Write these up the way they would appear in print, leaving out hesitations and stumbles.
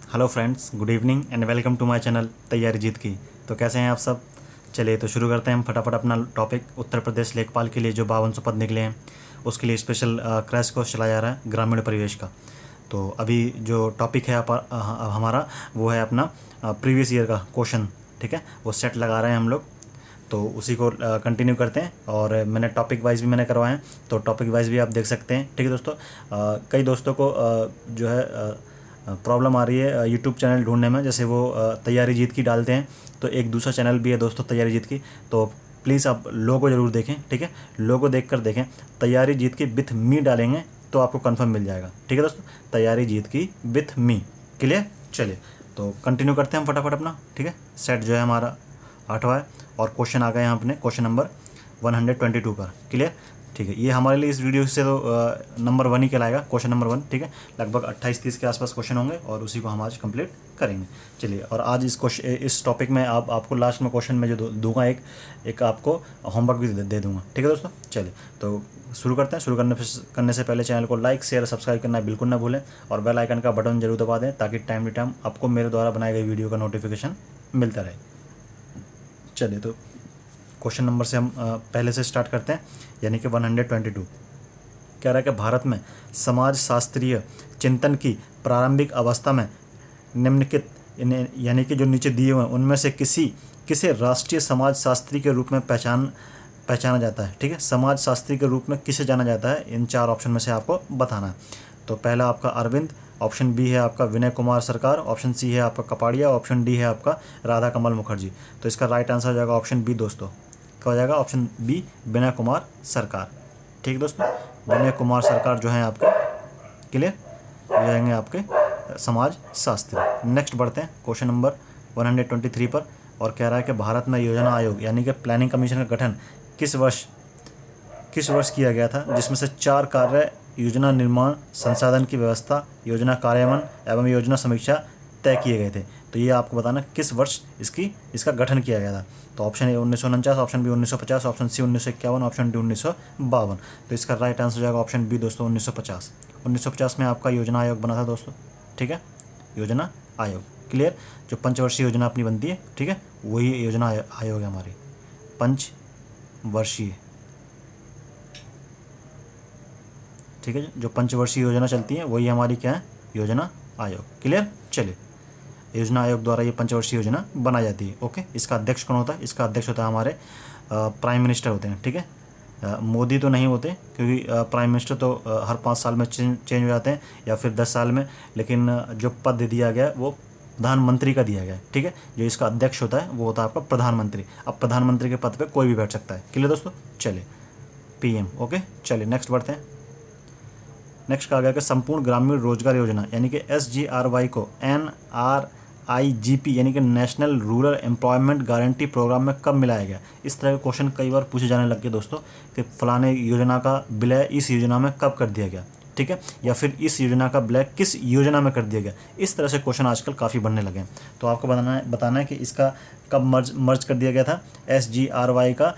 Hello friends, good evening and welcome to my channel तैयारी जीत की। तो कैसे हैं आप सब? चलिए तो शुरू करते हैं हम फटाफट अपना टॉपिक। उत्तर प्रदेश लेखपाल के लिए जो 5200 पद निकले हैं उसके लिए स्पेशल क्रैश कोर्स चलाया जा रहा है ग्रामीण परिवेश का। तो अभी जो टॉपिक है हमारा वो है अपना प्रीवियस ईयर का क्वेश्चन। ठीक है, वो सेट लगा रहे हैं हम लोग, तो उसी को कंटिन्यू करते हैं। और मैंने टॉपिक वाइज भी मैंने करवाए हैं, तो टॉपिक वाइज भी आप देख सकते हैं। ठीक है दोस्तों, कई दोस्तों को जो है प्रॉब्लम आ रही है यूट्यूब चैनल ढूंढने में। जैसे वो तैयारी जीत की डालते हैं, तो एक दूसरा चैनल भी है दोस्तों तैयारी जीत की, तो प्लीज़ आप लोगो ज़रूर देखें। ठीक है, लोगो देख कर देखें। तैयारी जीत की विथ मी डालेंगे तो आपको कंफर्म मिल जाएगा। ठीक है दोस्तों, तैयारी जीत की विथ मी। क्लियर? चलिए तो कंटिन्यू करते हैं हम फटाफट अपना। ठीक है, सेट जो है हमारा 8वां है और क्वेश्चन आ गए हैं अपने क्वेश्चन नंबर 122 पर। क्लियर? ठीक है, ये हमारे लिए इस वीडियो से तो नंबर 1 ही कहलाएगा, क्वेश्चन नंबर 1। ठीक है, लगभग 28-30 के आसपास क्वेश्चन होंगे और उसी को हम आज कंप्लीट करेंगे। चलिए, और आज इस टॉपिक में आपको लास्ट में क्वेश्चन में जो दूंगा एक आपको होमवर्क भी दे दूंगा। ठीक है दोस्तों, चलिए तो शुरू करते हैं। शुरू करने से पहले चैनल को लाइक शेयर सब्सक्राइब करना बिल्कुल ना भूलें और बेल आइकन का बटन जरूर दबा दें ताकि टाइम टू टाइम आपको मेरे द्वारा बनाए गए वीडियो का नोटिफिकेशन मिलता रहे। चलिए तो क्वेश्चन नंबर से हम पहले से स्टार्ट करते हैं, यानी कि 122। कह रहा है कि भारत में समाज शास्त्रीय चिंतन की प्रारंभिक अवस्था में निम्नलिखित यानी कि जो नीचे दिए हुए हैं उनमें से किसे राष्ट्रीय समाज शास्त्री के रूप में पहचाना जाता है। ठीक है, समाज शास्त्री के रूप में किसे जाना जाता है, इन 4 ऑप्शन में से आपको बताना है। तो पहला आपका अरविंद, ऑप्शन बी है आपका विनय कुमार सरकार, ऑप्शन सी है आपका कपाड़िया, ऑप्शन डी है आपका राधा कमल मुखर्जी। तो इसका राइट आंसर हो जाएगा ऑप्शन बी दोस्तों। क्या हो जाएगा? ऑप्शन बी, विनय कुमार सरकार। ठीक है दोस्तों, विनय कुमार सरकार जो है आपके, क्लियर, हो जाएंगे आपके समाज शास्त्री। नेक्स्ट बढ़ते हैं क्वेश्चन नंबर 123 पर। और कह रहा है कि भारत में योजना आयोग यानी कि प्लानिंग कमीशन का गठन किस वर्ष किया गया था, जिसमें से 4 कार्य योजना निर्माण, संसाधन की व्यवस्था, योजना कार्यान्वयन एवं योजना समीक्षा तय किए गए थे। तो ये आपको बताना किस वर्ष इसका गठन किया गया था। तो option A 1949, option B 1950, option C 1951, option D 1952। तो इसका राइट आंसर हो जाएगा ऑप्शन बी दोस्तों, 1950। 1950 में आपका योजना आयोग बना था दोस्तों। ठीक है, योजना आयोग। क्लियर? जो पंचवर्षीय योजना अपनी बनती है, ठीक है, वही योजना आयोग है हमारी, पंचवर्षीय। ठीक है, जो पंचवर्षीय योजना चलती है वही हमारी क्या है, योजना आयोग। क्लियर? चलिए, योजना आयोग द्वारा ये पंचवर्षीय योजना बनाई जाती है। ओके, इसका अध्यक्ष कौन होता है? इसका अध्यक्ष होता है हमारे प्राइम मिनिस्टर होते हैं। ठीक है, मोदी तो नहीं होते क्योंकि प्राइम मिनिस्टर तो हर 5 साल में चेंज हो जाते हैं या फिर 10 साल में, लेकिन जो पद दिया गया वो प्रधानमंत्री का दिया गया है। ठीक है, जो इसका अध्यक्ष होता है वो होता है आपका प्रधानमंत्री। अब प्रधानमंत्री के पद पर कोई भी बैठ सकता है। क्लियर दोस्तों? चलिए, PM। ओके, चलिए नेक्स्ट बढ़ते हैं। नेक्स्ट कहा गया कि संपूर्ण ग्रामीण रोजगार योजना यानी कि SGRY को NRIGP यानी कि national rural employment guarantee programme में कब मिलाया गया। इस तरह के क्वेश्चन कई बार पूछे जाने लग गए दोस्तों कि फलाने योजना का विलय इस योजना में कब कर दिया गया। ठीक है, या फिर इस योजना का विलय किस योजना में कर दिया गया। इस तरह से क्वेश्चन आजकल काफ़ी बनने लगे हैं। तो आपको बताना है कि इसका कब मर्ज कर दिया गया था। SGRY का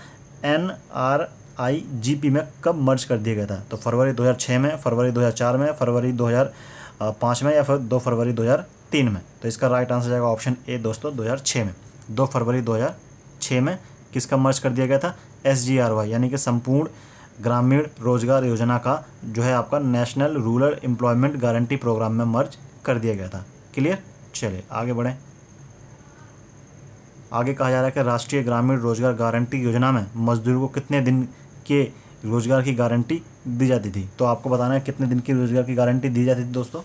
NRIGP में कब मर्ज कर दिया गया था। तो फरवरी 2006 में, फरवरी 2004 में, फरवरी 2005 में या फिर 2 फरवरी 2003 में। तो इसका राइट आंसर जाएगा ऑप्शन ए दोस्तों, 2006 में। 2 फरवरी 2006 में किसका मर्ज कर दिया गया था, SGRY यानी कि संपूर्ण ग्रामीण रोजगार योजना का जो है आपका national rural employment guarantee programme में मर्ज कर दिया गया था। क्लियर? चलिए आगे बढ़ें। आगे कहा जा रहा है कि राष्ट्रीय ग्रामीण रोजगार गारंटी योजना में मजदूरों को कितने दिन के रोजगार की गारंटी दी जाती थी। तो आपको बताना है कितने दिन की रोजगार की गारंटी दी जाती थी दोस्तों।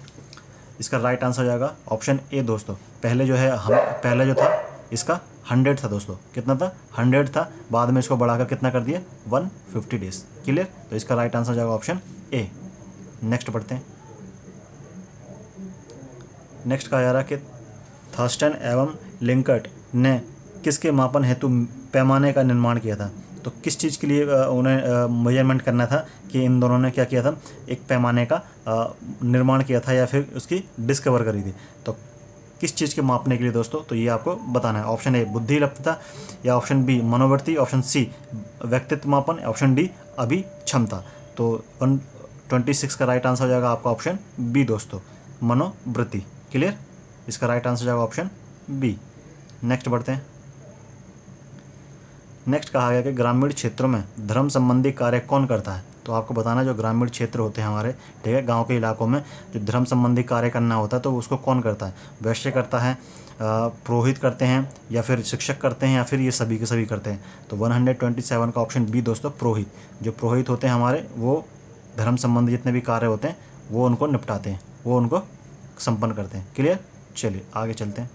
इसका राइट आंसर हो जाएगा ऑप्शन ए दोस्तों। पहले जो था इसका 100 था दोस्तों। कितना था? 100 था। बाद में इसको बढ़ाकर कितना कर दिया, 150 डेज। क्लियर? तो इसका राइट आंसर हो जाएगा ऑप्शन ए। नेक्स्ट बढ़ते हैं। नेक्स्ट कहा जा रहा है कि थर्स्टन एवं लिंकर्ट ने किसके मापन हेतु पैमाने का निर्माण किया था। तो किस चीज़ के लिए उन्हें मेजरमेंट करना था कि इन दोनों ने क्या किया था, एक पैमाने का निर्माण किया था या फिर उसकी डिस्कवर करी थी। तो किस चीज़ के मापने के लिए दोस्तों, तो ये आपको बताना है। ऑप्शन ए बुद्धि लब्धता, या ऑप्शन बी मनोवृत्ति, ऑप्शन सी व्यक्तित्व मापन, ऑप्शन डी अभिक्षमता। तो 126 का राइट आंसर हो जाएगा आपका ऑप्शन बी दोस्तों, मनोवृत्ति। क्लियर? इसका राइट आंसर जाएगा ऑप्शन बी। नेक्स्ट बढ़ते हैं। नेक्स्ट कहा गया कि ग्रामीण क्षेत्रों में धर्म संबंधी कार्य कौन करता है। तो आपको बताना है जो ग्रामीण क्षेत्र होते हैं हमारे, ठीक है, गांव के इलाकों में जो धर्म संबंधी कार्य करना होता है तो उसको कौन करता है। वैश्य करता है, पुरोहित करते हैं, या फिर शिक्षक करते हैं, या फिर ये सभी के सभी करते हैं। तो 127 का ऑप्शन बी दोस्तों, पुरोहित। जो पुरोहित होते हैं हमारे वो धर्म संबंधी जितने भी कार्य होते हैं वो उनको निपटाते हैं, वो उनको संपन्न करते हैं। क्लियर। चलिए आगे चलते हैं।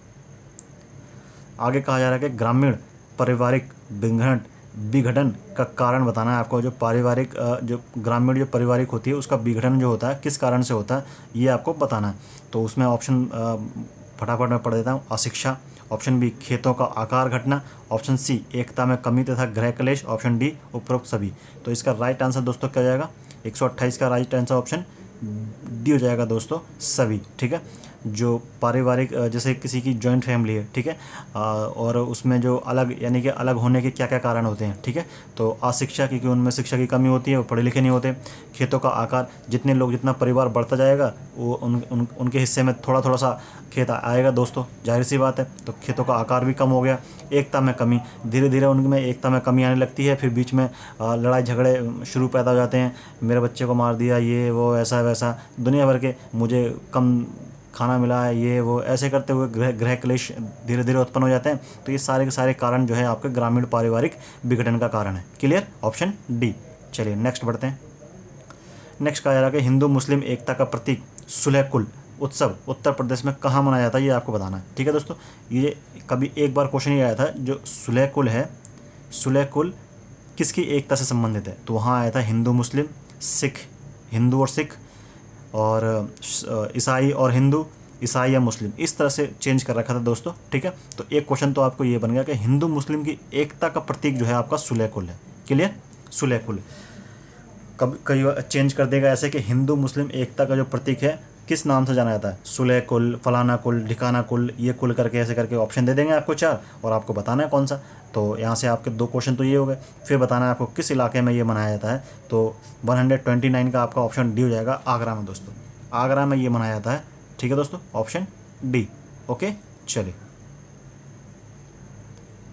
आगे कहा जा रहा है कि ग्रामीण पारिवारिक विघटन का कारण बताना है आपको। जो पारिवारिक जो ग्रामीण जो पारिवारिक होती है उसका विघटन जो होता है किस कारण से होता है ये आपको बताना है। तो उसमें ऑप्शन फटाफट मैं पढ़ देता हूँ। अशिक्षा, ऑप्शन बी खेतों का आकार घटना, ऑप्शन सी एकता में कमी तथा गृह क्लेश, ऑप्शन डी उपरोक्त सभी। तो इसका राइट आंसर दोस्तों क्या जाएगा, 128 का राइट आंसर ऑप्शन डी हो जाएगा दोस्तों, सभी। ठीक है, जो पारिवारिक जैसे किसी की जॉइंट फैमिली है, ठीक है, और उसमें जो अलग यानी कि अलग होने के क्या क्या कारण होते हैं, ठीक है। तो अशिक्षा, क्योंकि उनमें शिक्षा की कमी होती है, वो पढ़े लिखे नहीं होते। खेतों का आकार, जितने लोग जितना परिवार बढ़ता जाएगा वो उनके हिस्से में थोड़ा थोड़ा सा खेत आएगा दोस्तों, जाहिर सी बात है। तो खेतों का आकार भी कम हो गया। एकता में कमी, धीरे धीरे उनमें एकता में कमी आने लगती है, फिर बीच में लड़ाई झगड़े शुरू पैदा हो जाते हैं। मेरे बच्चे को मार दिया, ये वो ऐसा वैसा, दुनिया भर के, मुझे कम खाना मिला है, ये वो, ऐसे करते हुए गृह क्लेश धीरे धीरे उत्पन्न हो जाते हैं। तो ये सारे के सारे कारण जो है आपके ग्रामीण पारिवारिक विघटन का कारण है। Clear, option D. चलिए नेक्स्ट बढ़ते हैं। नेक्स्ट कहा जा रहा है कि हिंदू मुस्लिम एकता का प्रतीक सुलह कुल उत्सव उत्तर प्रदेश में कहाँ मनाया जाता है, ये आपको बताना है। ठीक है दोस्तों, ये कभी एक बार क्वेश्चन ये आया था, जो सुलह कुल है, सुलह कुल किसकी एकता से संबंधित है। तो वहाँ आया था हिंदू मुस्लिम, सिख, हिंदू और सिख, और ईसाई और हिंदू, ईसाई या मुस्लिम, इस तरह से चेंज कर रखा था दोस्तों। ठीक है, तो एक क्वेश्चन तो आपको ये बन गया कि हिंदू मुस्लिम की एकता का प्रतीक जो है आपका सुलह कुल है। क्लियर, सुलह कुल। कभी कई बार चेंज कर देगा ऐसे कि हिंदू मुस्लिम एकता का जो प्रतीक है किस नाम से जाना जाता है, सुलह कुल, फलाना कुल, ढिकाना कुल, ये कुल करके ऐसे करके ऑप्शन दे देंगे आपको 4, और आपको बताना है कौन सा। तो यहाँ से आपके 2 क्वेश्चन तो ये हो गए। फिर बताना है आपको किस इलाके में ये मनाया जाता है। तो 129 का आपका ऑप्शन डी हो जाएगा, आगरा में दोस्तों। आगरा में ये मनाया जाता है। ठीक है दोस्तों, ऑप्शन डी। ओके, चलिए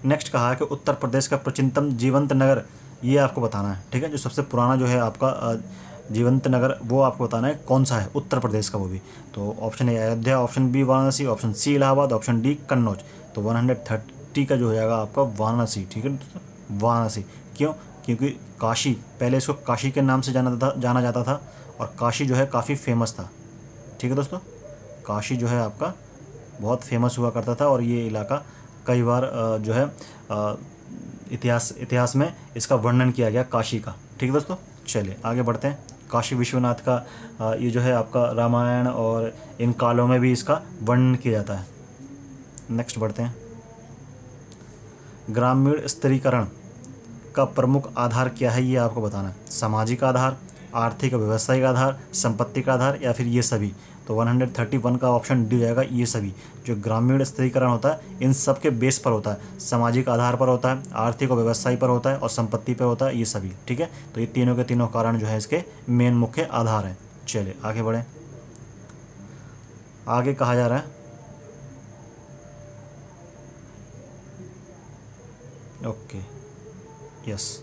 नेक्स्ट कहा है कि उत्तर प्रदेश का प्राचीनतम जीवंत नगर, ये आपको बताना है। ठीक है, जो सबसे पुराना जो है आपका जीवंत नगर, वो आपको बताना है कौन सा है उत्तर प्रदेश का, वो भी। तो option A Ayodhya, option B Varanasi, option C Allahabad, option D Kannauj. तो 130 का जो हो जाएगा आपका वाराणसी। ठीक है दोस्तों, वाराणसी। क्यों? क्योंकि काशी, पहले इसको काशी के नाम से जाना जाता था, और काशी जो है काफ़ी फेमस था। ठीक है दोस्तों, काशी जो है आपका बहुत फेमस हुआ करता था, और ये इलाका कई बार जो है इतिहास में इसका वर्णन किया गया काशी का। ठीक है दोस्तों, चलिए आगे बढ़ते हैं। काशी विश्वनाथ का ये जो है आपका रामायण और इन कालों में भी इसका वर्णन किया जाता है। नेक्स्ट बढ़ते हैं। ग्रामीण स्त्रीकरण का प्रमुख आधार क्या है, ये आपको बताना है। सामाजिक आधार, आर्थिक और व्यवसायिक आधार, संपत्ति का आधार, या फिर ये सभी। तो 131 का ऑप्शन डी हो जाएगा, ये सभी। जो ग्रामीण स्त्रीकरण होता है इन सब के बेस पर होता है, सामाजिक आधार पर होता है, आर्थिक और व्यवसाय पर होता है, और संपत्ति पर होता है, ये सभी। ठीक है, तो ये तीनों के तीनों कारण जो है इसके मेन मुख्य आधार हैं। चलिए आगे बढ़ें। आगे कहा जा रहा है, ओके, यस,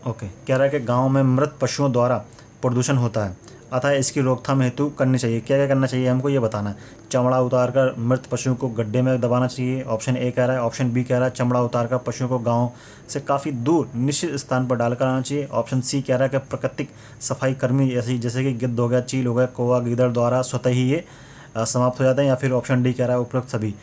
ओके, कह रहा है कि गांव में मृत पशुओं द्वारा प्रदूषण होता है, अतः इसकी रोकथाम हेतु करनी चाहिए। क्या क्या करना चाहिए हमको ये बताना है। चमड़ा उतारकर मृत पशुओं को गड्ढे में दबाना चाहिए, ऑप्शन ए कह रहा है। ऑप्शन बी कह रहा है चमड़ा उतारकर पशुओं को गांव से काफ़ी दूर निश्चित स्थान पर डालकर आना चाहिए। ऑप्शन सी कह रहा है कि प्राकृतिक सफाई कर्मी जैसे कि गिद्ध हो गया, चील हो गया, कौवा, गीदड़ द्वारा स्वतः ही ये समाप्त हो जाते हैं, या फिर ऑप्शन डी कह रहा है उपरोक्त सभी।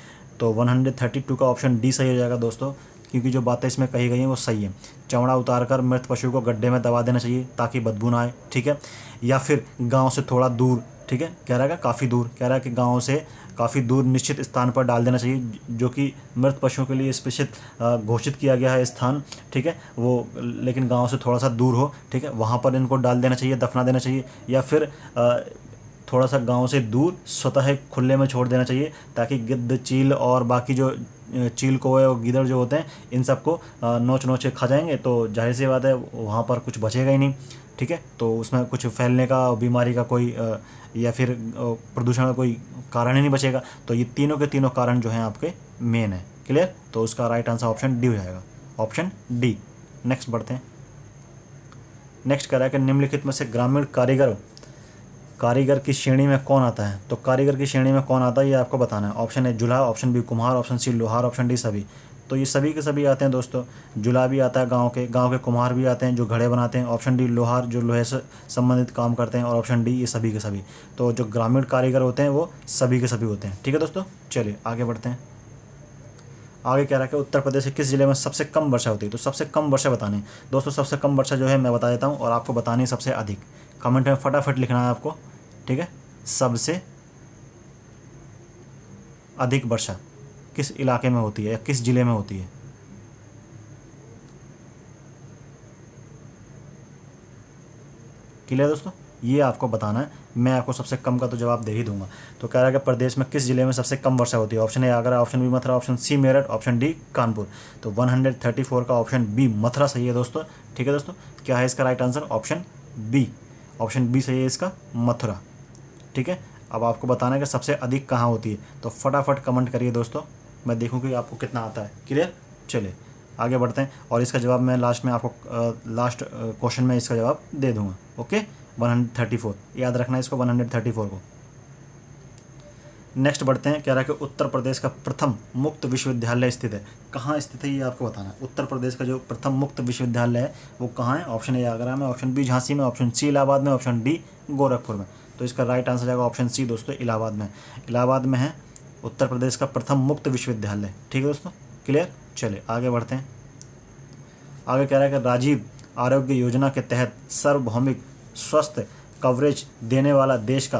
तो 132 का ऑप्शन डी सही हो जाएगा दोस्तों, क्योंकि जो बातें इसमें कही गई हैं वो सही है। चमड़ा उतारकर मृत पशु को गड्ढे में दबा देना चाहिए ताकि बदबू ना आए। ठीक है, या फिर गांव से थोड़ा दूर, ठीक है, कह रहा है काफ़ी दूर, कह रहा है कि गांव से काफ़ी दूर निश्चित स्थान पर डाल देना चाहिए, जो कि मृत पशुओं के लिए स्पेशल घोषित किया गया है स्थान। ठीक है, वो लेकिन गांव से थोड़ा सा दूर हो, ठीक है, वहाँ पर इनको डाल देना चाहिए, दफना देना चाहिए, या फिर थोड़ा सा गांव से दूर स्वतः खुले में छोड़ देना चाहिए, ताकि गिद्ध, चील और बाकी जो चील, कौवे और गीदड़ जो होते हैं इन सबको नोच नोच के खा जाएंगे, तो जाहिर सी बात है वहाँ पर कुछ बचेगा ही नहीं। ठीक है, तो उसमें कुछ फैलने का, बीमारी का कोई या फिर प्रदूषण का कोई कारण ही नहीं बचेगा। तो ये तीनों के तीनों कारण जो हैं आपके मेन है। क्लियर? तो उसका राइट आंसर ऑप्शन डी हो जाएगा, ऑप्शन डी। नेक्स्ट बढ़ते हैं। नेक्स्ट कह रहा है कि निम्नलिखित में से ग्रामीण कारीगर की श्रेणी में कौन आता है? तो कारीगर की श्रेणी में कौन आता है ये आपको बताना है। ऑप्शन ए जुलाहा, ऑप्शन बी कुम्हार, ऑप्शन सी लोहार, ऑप्शन डी सभी। तो ये सभी के सभी आते हैं दोस्तों। जुलाहा भी आता है गांव के कुम्हार भी आते हैं जो घड़े बनाते हैं, ऑप्शन डी लोहार जो लोहे से संबंधित काम करते हैं, और ऑप्शन डी ये सभी के सभी। तो जो ग्रामीण कारीगर होते हैं वो सभी के सभी होते हैं। ठीक है दोस्तों, चलिए आगे बढ़ते हैं। आगे कह रहा है कि उत्तर प्रदेश के किस जिले में सबसे कम वर्षा होती है? तो सबसे कम वर्षा बतानी है दोस्तों। सबसे कम वर्षा जो है मैं बता देता हूँ, और आपको बतानी है सबसे अधिक। कमेंट में फटाफट लिखना है आपको, ठीक है। सबसे अधिक वर्षा किस इलाके में होती है या किस जिले में होती है? क्लियर दोस्तों, ये आपको बताना है। मैं आपको सबसे कम का तो जवाब दे ही दूंगा। तो कह रहा है कि प्रदेश में किस जिले में सबसे कम वर्षा होती है? Option A Agra, option B Mathura, option C Meerut, option D Kanpur. तो 134 का ऑप्शन बी मथुरा सही है दोस्तों। ठीक है दोस्तों, क्या है इसका right answer? Option B, option B सही है इसका, मथुरा। ठीक है, अब आपको बताना है कि सबसे अधिक कहाँ होती है। तो फटाफट कमेंट करिए दोस्तों, मैं देखूँ कि आपको कितना आता है। क्लियर? चलिए आगे बढ़ते हैं, और इसका जवाब मैं लास्ट में आपको लास्ट क्वेश्चन में इसका जवाब दे दूंगा। ओके, 134 याद रखना है इसको, 134 को। नेक्स्ट बढ़ते हैं। कह रहा है कि उत्तर प्रदेश का प्रथम मुक्त विश्वविद्यालय स्थित है। कहाँ स्थित है ये आपको बताना है। उत्तर प्रदेश का जो प्रथम मुक्त विश्वविद्यालय है वो कहाँ है? ऑप्शन ए आगरा में, ऑप्शन बी झांसी में, ऑप्शन सी इलाहाबाद में, ऑप्शन डी गोरखपुर में। तो इसका राइट आंसर जाएगा ऑप्शन सी दोस्तों, इलाहाबाद में। इलाहाबाद में है उत्तर प्रदेश का प्रथम मुक्त विश्वविद्यालय। ठीक है दोस्तों, क्लियर? चलिए आगे बढ़ते हैं। आगे कह रहा है कि राजीव आरोग्य योजना के तहत सार्वभौमिक स्वास्थ्य कवरेज देने वाला देश का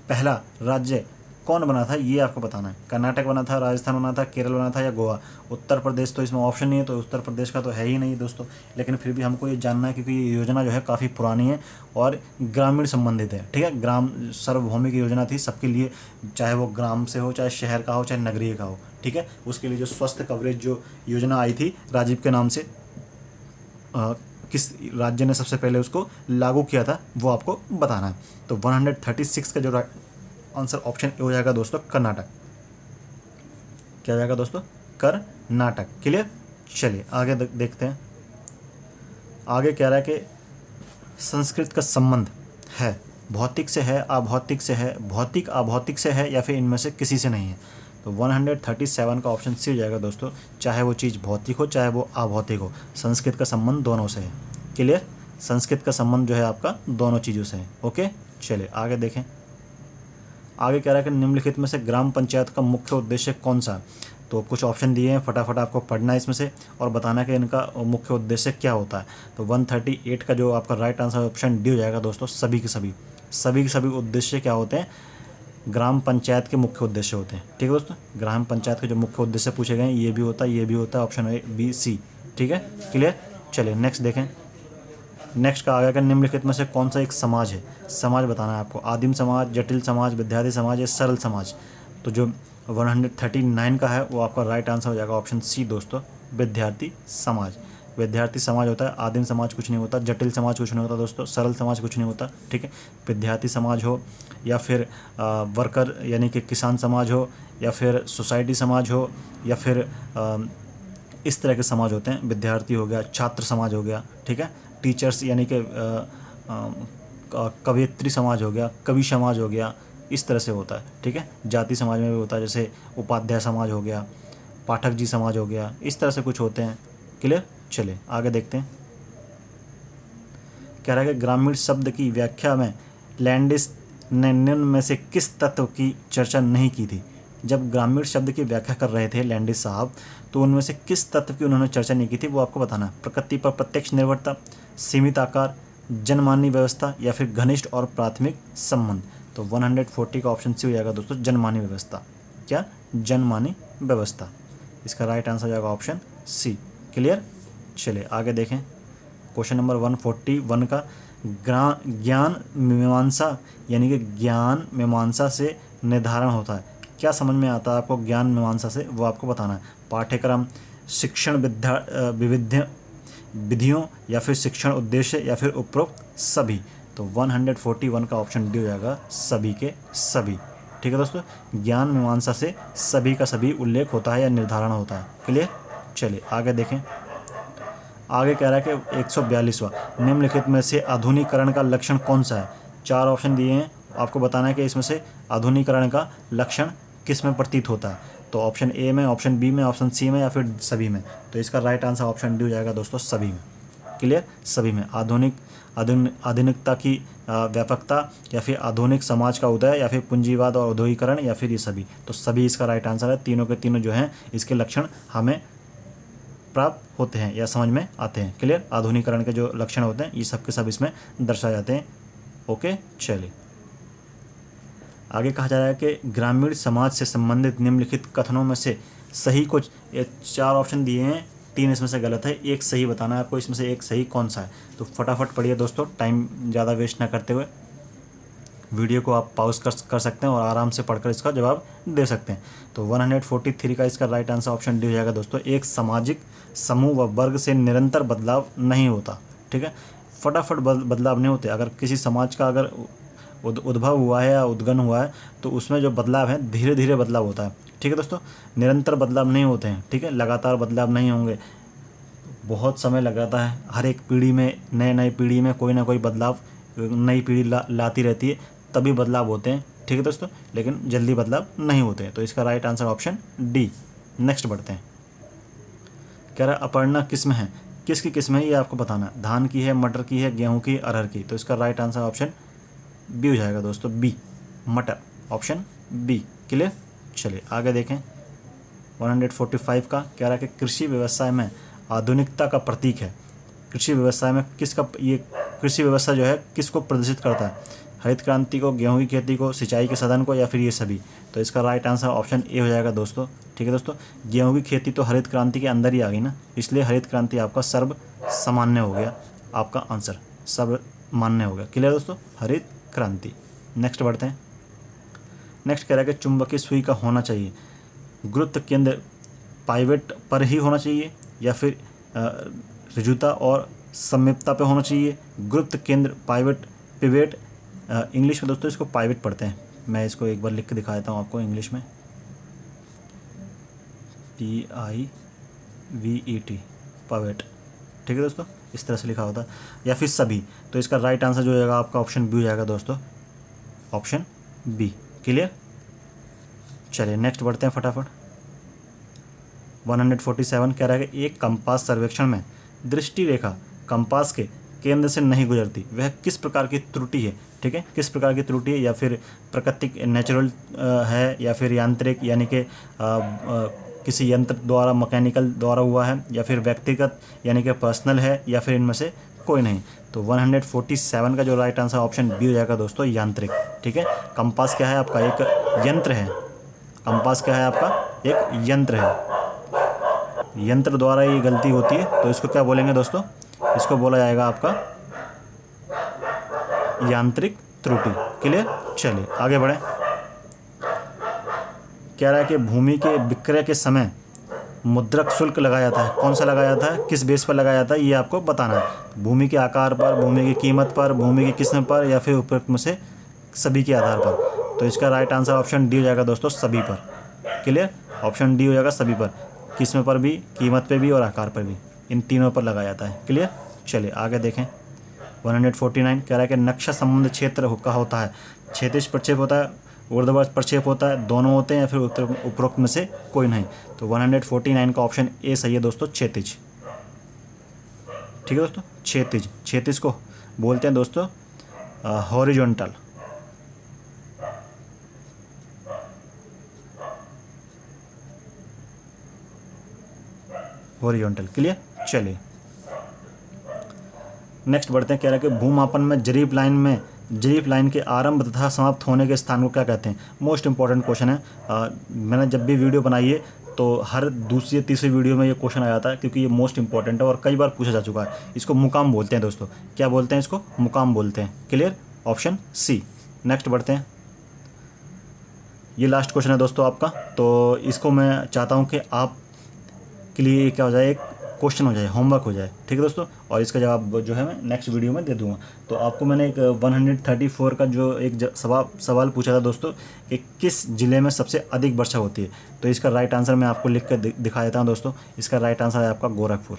पहला राज्य कौन बना था ये आपको बताना है। कर्नाटक बना था, राजस्थान बना था, केरल बना था या गोवा? उत्तर प्रदेश तो इसमें ऑप्शन नहीं है, तो उत्तर प्रदेश का तो है ही नहीं दोस्तों। लेकिन फिर भी हमको ये जानना है क्योंकि ये योजना जो है काफ़ी पुरानी है और ग्रामीण संबंधित है। ठीक है, ग्राम सार्वभौमिक योजना थी सबके लिए, चाहे वो ग्राम से हो, चाहे शहर का हो, चाहे नगरीय का हो। ठीक है, उसके लिए जो स्वास्थ्य कवरेज जो योजना आई थी राजीव के नाम से, किस राज्य ने सबसे पहले उसको लागू किया था वो आपको बताना है। तो 136 का जो आंसर ऑप्शन ए हो जाएगा दोस्तों, कर्नाटक। क्या हो जाएगा दोस्तों? कर्नाटक। क्लियर? चलिए आगे देखते हैं। आगे कह रहा है कि संस्कृत का संबंध है भौतिक से है, अभौतिक से है, भौतिक अभौतिक से है, या फिर इनमें से किसी से नहीं है? तो 137 का ऑप्शन सी हो जाएगा दोस्तों। चाहे वो चीज़ भौतिक हो चाहे वो अभौतिक हो, संस्कृत का संबंध दोनों से है। क्लियर? संस्कृत का संबंध जो है आपका दोनों चीज़ों से है। ओके, चलिए आगे देखें। आगे कह रहा है कि निम्नलिखित में से ग्राम पंचायत का मुख्य उद्देश्य कौन सा है? तो कुछ ऑप्शन दिए हैं, फटाफट आपको पढ़ना है इसमें से और बताना कि इनका मुख्य उद्देश्य क्या होता है। तो 138 का जो आपका राइट आंसर ऑप्शन डी हो जाएगा दोस्तों, सभी के सभी उद्देश्य क्या होते हैं? ग्राम पंचायत के मुख्य उद्देश्य होते हैं। ठीक है दोस्तों, ग्राम पंचायत के जो मुख्य उद्देश्य पूछे गए हैं ये भी होता है, ये भी होता है, ऑप्शन ए बी सी। ठीक है, क्लियर? चलिए नेक्स्ट देखें। नेक्स्ट का आगे का निम्नलिखित में से कौन सा एक समाज है? समाज बताना है आपको। आदिम समाज, जटिल समाज, विद्यार्थी समाज या सरल समाज? तो जो 139 का है वो आपका राइट आंसर हो जाएगा ऑप्शन सी दोस्तों, विद्यार्थी समाज। विद्यार्थी समाज होता है, आदिम समाज कुछ नहीं होता, जटिल समाज कुछ नहीं होता दोस्तों, सरल समाज कुछ नहीं होता। ठीक है, विद्यार्थी समाज हो या फिर वर्कर यानी कि किसान समाज हो या फिर सोसाइटी समाज हो या फिर इस तरह के समाज होते हैं। विद्यार्थी हो गया, छात्र समाज हो गया, ठीक है, टीचर्स यानी कि कवयित्री समाज हो गया, कवि समाज हो गया, इस तरह से होता है। ठीक है, जाति समाज में भी होता है, जैसे उपाध्याय समाज हो गया, पाठक जी समाज हो गया, इस तरह से कुछ होते हैं। क्लियर? चलिए आगे देखते हैं। कह रहा है कि ग्रामीण शब्द की व्याख्या में लैंडिस ने निम्न में से किस तत्व की चर्चा नहीं की थी? जब ग्रामीण शब्द की व्याख्या कर रहे थे लैंडिस साहब, तो उनमें से किस तत्व की उन्होंने चर्चा नहीं की थी वो आपको बताना है। प्रकृति पर प्रत्यक्ष निर्भरता, सीमित आकार, जनमानी व्यवस्था या फिर घनिष्ठ और प्राथमिक संबंध? तो 140 का ऑप्शन सी हो जाएगा दोस्तों, जनमानी व्यवस्था। क्या? जनमानी व्यवस्था। इसका राइट आंसर हो जाएगा ऑप्शन सी। क्लियर? चलिए आगे देखें। क्वेश्चन नंबर 141 का ज्ञान मीमांसा यानी कि ज्ञान मीमांसा से निर्धारण होता है। क्या समझ में आता है आपको ज्ञान मीमांसा से वो आपको बताना है। पाठ्यक्रम, शिक्षण विविध विधियों या फिर शिक्षण उद्देश्य या फिर उपरोक्त सभी? तो 141 का ऑप्शन डी हो जाएगा, सभी के सभी। ठीक है दोस्तों, ज्ञान मीमांसा से सभी का सभी उल्लेख होता है या निर्धारण होता है। क्लियर। चलिए आगे देखें। आगे कह रहा है कि 142वां, निम्नलिखित में से आधुनिकीकरण का लक्षण कौन सा है। 4 ऑप्शन दिए हैं, आपको बताना है कि इसमें से आधुनिकीकरण का लक्षण किस में प्रतीत होता है। तो ऑप्शन ए में, ऑप्शन बी में, ऑप्शन सी में या फिर सभी में। तो इसका राइट आंसर ऑप्शन डी हो जाएगा दोस्तों, सभी में। क्लियर, सभी में। आधुनिकता की व्यापकता या फिर आधुनिक समाज का उदय या फिर पूंजीवाद और औद्योगिकरण या फिर ये सभी। तो सभी इसका राइट आंसर है। तीनों के तीनों जो हैं इसके लक्षण हमें प्राप्त होते हैं या समझ में आते हैं। क्लियर, आधुनिकीकरण के जो लक्षण होते हैं ये सब के सब इसमें दर्शाए जाते हैं। ओके, चलिए आगे कहा जा रहा है कि ग्रामीण समाज से संबंधित निम्नलिखित कथनों में से सही कुछ। ये 4 ऑप्शन दिए हैं, 3 इसमें से गलत है, एक सही बताना है आपको। इसमें से एक सही कौन सा है। तो फटाफट पढ़िए दोस्तों, टाइम ज़्यादा वेस्ट ना करते हुए। वीडियो को आप पॉज कर सकते हैं और आराम से पढ़कर इसका जवाब दे सकते हैं। तो 143 का इसका राइट आंसर ऑप्शन डी हो जाएगा दोस्तों। एक सामाजिक समूह व वर्ग से निरंतर बदलाव नहीं होता। ठीक है, फटाफट बदलाव नहीं होते। अगर किसी समाज का अगर उद्भव हुआ है या उद्गम हुआ है तो उसमें जो बदलाव है धीरे धीरे बदलाव होता है। ठीक है दोस्तों, निरंतर बदलाव नहीं होते हैं। ठीक है, लगातार बदलाव नहीं होंगे, बहुत समय लग जाता है। हर एक पीढ़ी में, नए पीढ़ी में कोई ना कोई बदलाव नई पीढ़ी लाती रहती है, तभी बदलाव होते हैं। ठीक है दोस्तों, लेकिन जल्दी बदलाव नहीं होते हैं। तो इसका right answer option D. Next बढ़ते हैं। कह रहा है अपर्णा किस्म है, किसकी किस्म है ये आपको बताना है। धान की है, मटर की है, गेहूं की, अरहर की। तो इसका राइट आंसर ऑप्शन बी हो जाएगा दोस्तों, बी, मटर, ऑप्शन बी। क्लियर, चलिए आगे देखें। 145 का कह रहा है कि कृषि व्यवसाय में आधुनिकता का प्रतीक है। कृषि व्यवसाय में किसका, ये कृषि व्यवस्था जो है किसको प्रदर्शित करता है। हरित क्रांति को, गेहूं की खेती को, सिंचाई के साधन को या फिर ये सभी। तो इसका राइट आंसर ऑप्शन ए हो जाएगा दोस्तों। ठीक है दोस्तों, गेहूं की खेती तो हरित क्रांति के अंदर ही आ गई ना, इसलिए हरित क्रांति आपका सर्व सामान्य हो गया। आपका आंसर सर्व मान्य हो गया। क्लियर दोस्तों, हरित क्रांति। नेक्स्ट बढ़ते हैं। नेक्स्ट कह रहा है कि चुंबकीय सुई का होना चाहिए गुरुत्व केंद्र पाइवेट पर ही होना चाहिए या फिर ऋजुता और समीपता पे होना चाहिए। गुरुत्व केंद्र पाइवेट, पिवेट, इंग्लिश में दोस्तों इसको पाइवेट पढ़ते हैं। मैं इसको एक बार लिख के दिखा देता हूँ आपको इंग्लिश में, PIVET, पाइवेट। ठीक है दोस्तों, इस तरह से लिखा होता है, या फिर सभी। तो इसका राइट आंसर जो होगा आपका ऑप्शन बी हो जाएगा दोस्तों, ऑप्शन बी। क्लियर, चलिए नेक्स्ट बढ़ते हैं फटाफट। 147 कह रहा है कि एक कंपास सर्वेक्षण में दृष्टि रेखा कंपास के केंद्र से नहीं गुजरती, वह किस प्रकार की त्रुटि है। ठीक है, किस प्रकार की त्रुटि है, या फिर प्राकृतिक नेचुरल है या फिर यांत्रिक यानी कि किसी यंत्र द्वारा, मैकेनिकल द्वारा हुआ है, या फिर व्यक्तिगत यानी कि पर्सनल है, या फिर इनमें से कोई नहीं। तो 147 का जो राइट आंसर ऑप्शन बी हो जाएगा दोस्तों, यांत्रिक। ठीक है, कंपास क्या है आपका, एक यंत्र है। कंपास क्या है आपका, एक यंत्र है। यंत्र द्वारा ये गलती होती है, तो इसको क्या बोलेंगे दोस्तों, इसको बोला जाएगा आपका यांत्रिक त्रुटि। क्लियर, चलिए आगे बढ़े। कह रहा है कि भूमि के विक्रय के समय मुद्रक शुल्क लगाया जाता है। कौन सा लगाया जाता है, किस बेस पर लगाया जाता है, ये आपको बताना है। भूमि के आकार पर, भूमि की कीमत पर, भूमि की किस्म पर, या फिर उपरोक्त में से सभी के आधार पर। तो इसका राइट आंसर ऑप्शन डी हो जाएगा दोस्तों, सभी पर। क्लियर, ऑप्शन डी हो जाएगा सभी पर, किस्म पर भी, कीमत पर भी और आकार पर भी, इन तीनों पर लगाया जाता है। क्लियर, चलिए आगे देखें। 149 कह रहा है कि नक्शा संबंध क्षेत्र का होता है, क्षैतिज प्रक्षेप होता है, ऊर्ध्वाधर प्रक्षेप होता है, दोनों होते हैं, या फिर उपरोक्त में से कोई नहीं। तो 149 का ऑप्शन ए सही है दोस्तों, क्षैतिज। ठीक है दोस्तों, क्षैतिज। क्षैतिज को बोलते हैं दोस्तों हॉरिजॉन्टल। हॉरिजॉन्टल। क्लियर, चलिए नेक्स्ट बढ़ते हैं। कह रहा है कि भूमापन में जरीप लाइन के आरंभ तथा समाप्त होने के स्थान को क्या कहते हैं। मोस्ट इंपॉर्टेंट क्वेश्चन है। मैंने जब भी वीडियो बनाई है तो हर दूसरी या तीसरी वीडियो में ये क्वेश्चन आ जाता है, क्योंकि ये मोस्ट इंपॉर्टेंट है और कई बार पूछा जा चुका है। इसको मुकाम बोलते हैं दोस्तों। क्या बोलते हैं इसको, मुकाम बोलते हैं। Clear, option C. नेक्स्ट बढ़ते हैं। ये लास्ट क्वेश्चन है दोस्तों आपका, तो इसको मैं चाहता हूँ कि आप के लिए क्या हो जाए, एक क्वेश्चन हो जाए, होमवर्क हो जाए। ठीक है दोस्तों, और इसका जवाब जो है मैं नेक्स्ट वीडियो में दे दूंगा। तो आपको मैंने एक 134 का जो एक सवाल पूछा था दोस्तों कि किस ज़िले में सबसे अधिक वर्षा होती है, तो इसका राइट आंसर मैं आपको लिख कर दिखा देता हूँ दोस्तों। इसका राइट आंसर है आपका गोरखपुर।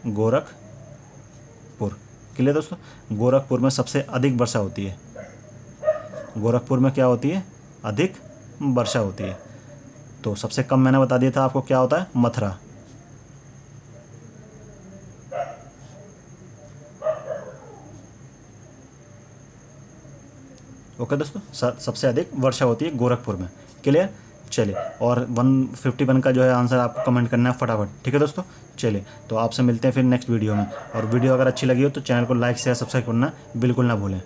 गोरखपुर, क्लियर दोस्तों, गोरखपुर में सबसे अधिक वर्षा होती है। गोरखपुर में क्या होती है, अधिक वर्षा होती है। तो सबसे कम मैंने बता दिया था आपको, क्या होता है, मथुरा। ओके दोस्तों, सबसे अधिक वर्षा होती है गोरखपुर में। क्लियर, चलिए, और 151 का जो है आंसर आपको कमेंट करना है फटाफट। ठीक है दोस्तों, चलिए, तो आपसे मिलते हैं फिर नेक्स्ट वीडियो में। और वीडियो अगर अच्छी लगी हो तो चैनल को लाइक शेयर सब्सक्राइब करना बिल्कुल ना भूलें।